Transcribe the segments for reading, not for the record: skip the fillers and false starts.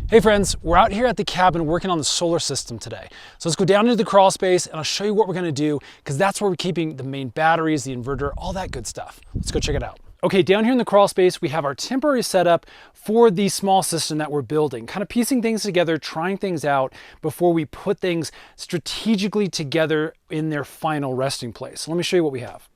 Hey friends, we're out here at the cabin working on the solar system today. So let's go down into the crawl space and I'll show you what we're gonna do because that's where we're keeping the main batteries, the inverter, all that good stuff. Let's go check it out. Okay, down here in the crawl space, we have our temporary setup for the small system that we're building, kind of piecing things together, trying things out before we put things strategically together in their final resting place. So let me show you what we have.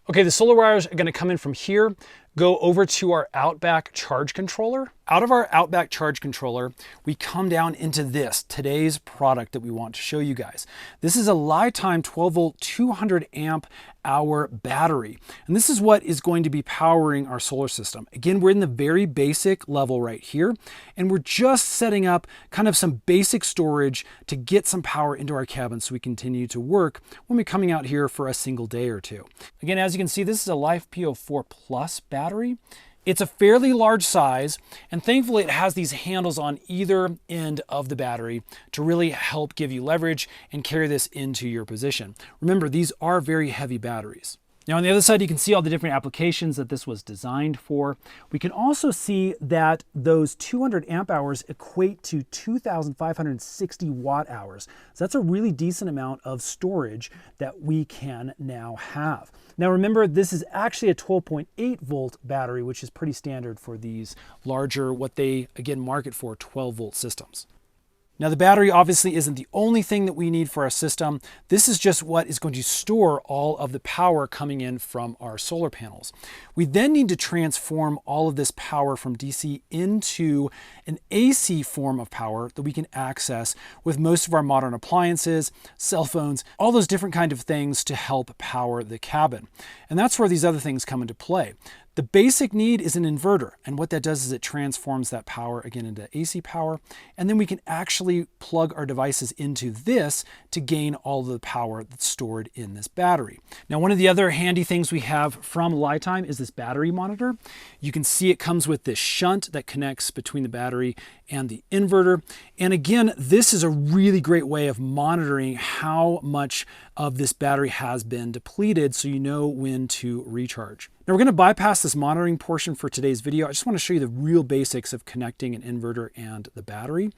Okay, the solar wires are gonna come in from here, go over to our Outback charge controller. Out of our Outback charge controller, we come down into this, today's product that we want to show you guys. This is a Li-Time 12 volt, 200 amp hour battery. And this is what is going to be powering our solar system. Again, we're in the very basic level right here, and we're just setting up kind of some basic storage to get some power into our cabin so we continue to work when we're coming out here for a single day or two. Again, as you can see, this is a LiFePO4 Plus battery. It's a fairly large size, and thankfully it has these handles on either end of the battery to really help give you leverage and carry this into your position. Remember, these are very heavy batteries. Now on the other side, you can see all the different applications that this was designed for. We can also see that those 200 amp hours equate to 2,560 watt hours. So that's a really decent amount of storage that we can now have. Now remember, this is actually a 12.8 volt battery, which is pretty standard for these larger, what they again market for, 12 volt systems. Now the battery obviously isn't the only thing that we need for our system. This is just what is going to store all of the power coming in from our solar panels. We then need to transform all of this power from DC into an AC form of power that we can access with most of our modern appliances, cell phones, all those different kind of things to help power the cabin. And that's where these other things come into play. The basic need is an inverter, and what that does is it transforms that power again into AC power, and then we can actually plug our devices into this to gain all of the power that's stored in this battery. Now, one of the other handy things we have from Li-Time is this battery monitor. You can see it comes with this shunt that connects between the battery and the inverter. And again, this is a really great way of monitoring how much of this battery has been depleted so you know when to recharge. Now we're going to bypass this monitoring portion for today's video. I just want to show you the real basics of connecting an inverter and the battery.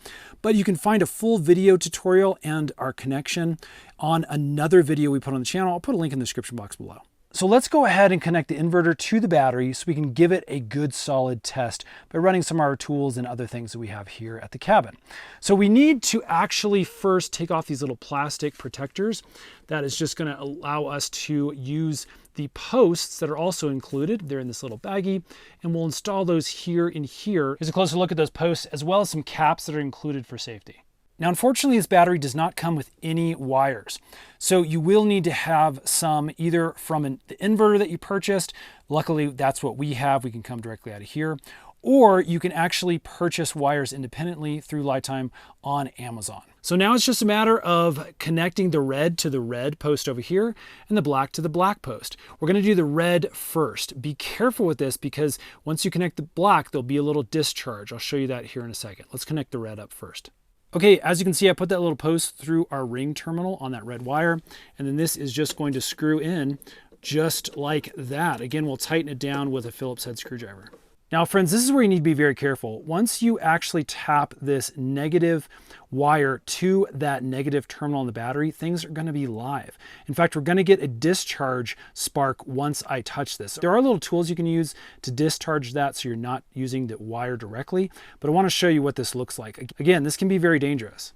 But you can find a full video tutorial and our connection on another video we put on the channel. I'll put a link in the description box below. So let's go ahead and connect the inverter to the battery so we can give it a good solid test by running some of our tools and other things that we have here at the cabin. So we need to actually first take off these little plastic protectors. That is just going to allow us to use the posts that are also included. They're in this little baggie, and we'll install those here and here. Here's a closer look at those posts, as well as some caps that are included for safety. Now, unfortunately, this battery does not come with any wires. So you will need to have some either from the inverter that you purchased. Luckily, that's what we have. We can come directly out of here. Or you can actually purchase wires independently through Li-Time on Amazon. So now it's just a matter of connecting the red to the red post over here and the black to the black post. We're going to do the red first. Be careful with this because once you connect the black, there'll be a little discharge. I'll show you that here in a second. Let's connect the red up first. Okay, as you can see, I put that little post through our ring terminal on that red wire, and then this is just going to screw in just like that. Again, we'll tighten it down with a Phillips head screwdriver. Now, friends, this is where you need to be very careful. Once you actually tap this negative wire to that negative terminal in the battery, things are going to be live. In fact, we're going to get a discharge spark once I touch this. There are little tools you can use to discharge that so you're not using the wire directly, but I want to show you what this looks like. Again, this can be very dangerous.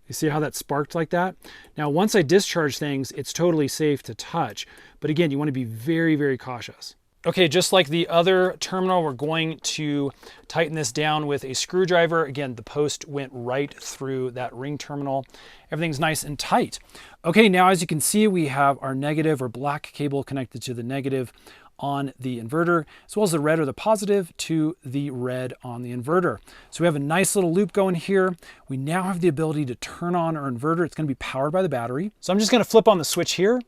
You see how that sparked like that? Now, once I discharge things, it's totally safe to touch. But again, you want to be very, very cautious. Okay, just like the other terminal, we're going to tighten this down with a screwdriver. Again, the post went right through that ring terminal. Everything's nice and tight. Okay, now as you can see, we have our negative or black cable connected to the negative on the inverter, as well as the red or the positive to the red on the inverter. So we have a nice little loop going here. We now have the ability to turn on our inverter. It's going to be powered by the battery. So I'm just going to flip on the switch here.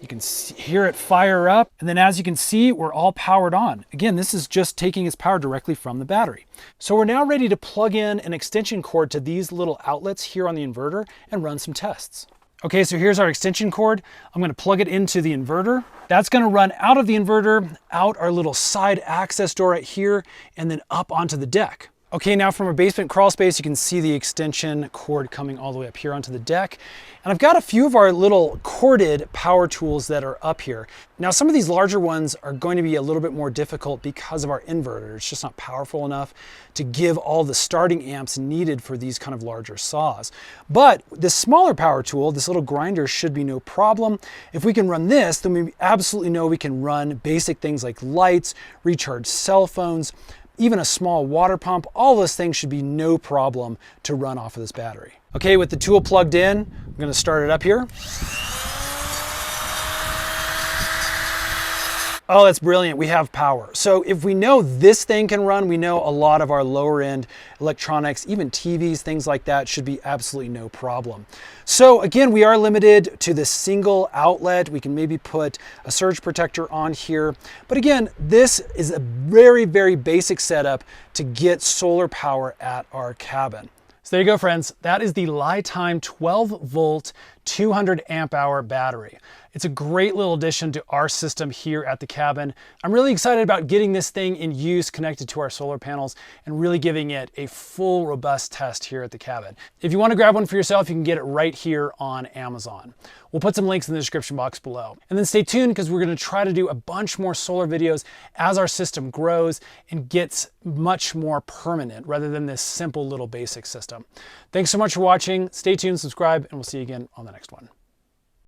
You can hear it fire up. And then as you can see, we're all powered on. Again, this is just taking its power directly from the battery. So we're now ready to plug in an extension cord to these little outlets here on the inverter and run some tests. Okay, so here's our extension cord. I'm going to plug it into the inverter. That's going to run out of the inverter, out our little side access door right here, and then up onto the deck. Okay, now from our basement crawl space, you can see the extension cord coming all the way up here onto the deck. And I've got a few of our little corded power tools that are up here. Now, some of these larger ones are going to be a little bit more difficult because of our inverter. It's just not powerful enough to give all the starting amps needed for these kind of larger saws. But this smaller power tool, this little grinder, should be no problem. If we can run this, then we absolutely know we can run basic things like lights, recharge cell phones, even a small water pump. All those things should be no problem to run off of this battery. Okay, with the tool plugged in, I'm gonna start it up here. Oh, that's brilliant, we have power. So if we know this thing can run, we know a lot of our lower end electronics, even TVs, things like that, should be absolutely no problem. So again, we are limited to this single outlet. We can maybe put a surge protector on here. But again, this is a very, very basic setup to get solar power at our cabin. So there you go, friends. That is the Litime 12 volt, 200 amp hour battery. It's a great little addition to our system here at the cabin. I'm really excited about getting this thing in use connected to our solar panels and really giving it a full, robust test here at the cabin. If you want to grab one for yourself, you can get it right here on Amazon. We'll put some links in the description box below. And then stay tuned because we're going to try to do a bunch more solar videos as our system grows and gets much more permanent rather than this simple little basic system. Thanks so much for watching. Stay tuned, subscribe, and we'll see you again on the next one.